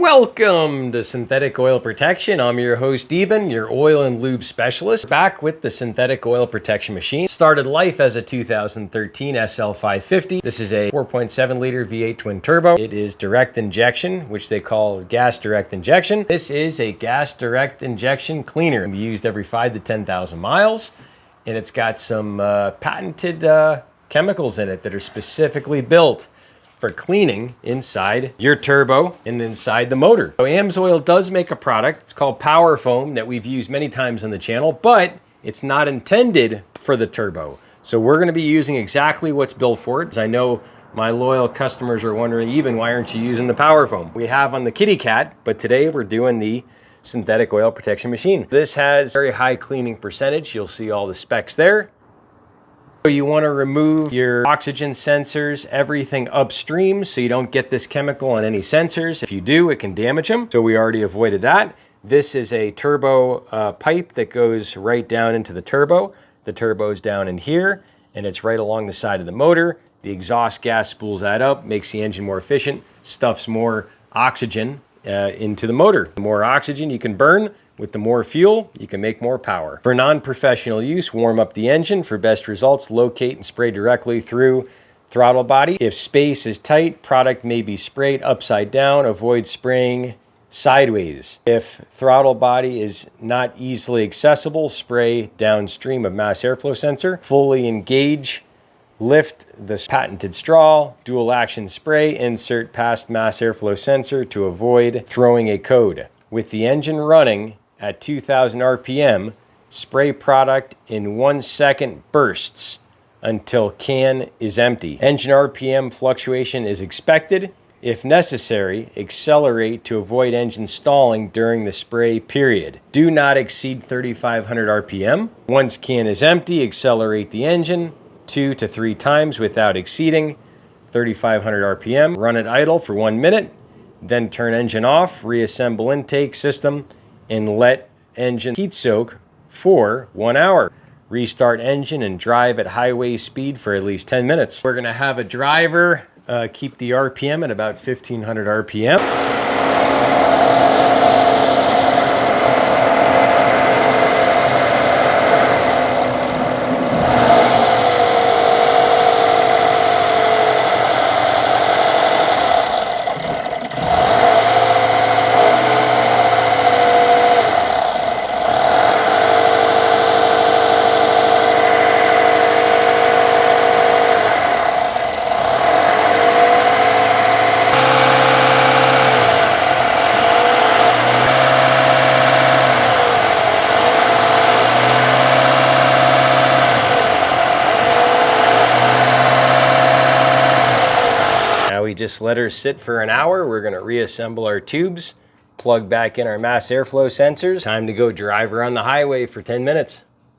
Welcome to Synthetic Oil Protection. I'm your host, Eben, your oil and lube specialist. Back with the Synthetic Oil Protection machine. Started life as a 2013 SL550. This is a 4.7 liter V8 twin turbo. It is direct injection, which they call gas direct injection. This is a gas direct injection cleaner. It can be used every 5 to 10,000 miles. And it's got some patented chemicals in it that are specifically built for cleaning inside your turbo and inside the motor. So AMSOIL does make a product. It's called Power Foam that we've used many times on the channel, but it's not intended for the turbo. So we're gonna be using exactly what's built for it. I know my loyal customers are wondering, even why aren't you using the Power Foam? We have on the kitty cat, but today we're doing the synthetic oil protection machine. This has very high cleaning percentage. You'll see all the specs there. So you want to remove your oxygen sensors, everything upstream, so you don't get this chemical on any sensors. If you do, it can damage them. So we already avoided that. This is a turbo pipe that goes right down into the turbo. The turbo's down in here, and it's right along the side of the motor. The exhaust gas spools that up, makes the engine more efficient, stuffs more oxygen into the motor. The more oxygen you can burn, with the more fuel, you can make more power. For non-professional use, warm up the engine. For best results, locate and spray directly through throttle body. If space is tight, product may be sprayed upside down. Avoid spraying sideways. If throttle body is not easily accessible, spray downstream of mass airflow sensor. Fully engage, lift the patented straw, dual action spray, insert past mass airflow sensor to avoid throwing a code. With the engine running at 2000 RPM, spray product in 1 second bursts until can is empty. Engine RPM fluctuation is expected. If necessary, accelerate to avoid engine stalling during the spray period. Do not exceed 3500 RPM. Once can is empty, accelerate the engine 2 to 3 times without exceeding 3500 RPM. Run it idle for 1 minute, then turn engine off, reassemble intake system, and let engine heat soak for 1 hour. Restart engine and drive at highway speed for at least 10 minutes. We're gonna have a driver keep the RPM at about 1500 RPM. We just let her sit for an hour. We're gonna reassemble our tubes, plug back in our mass airflow sensors. Time to go drive her on the highway for 10 minutes.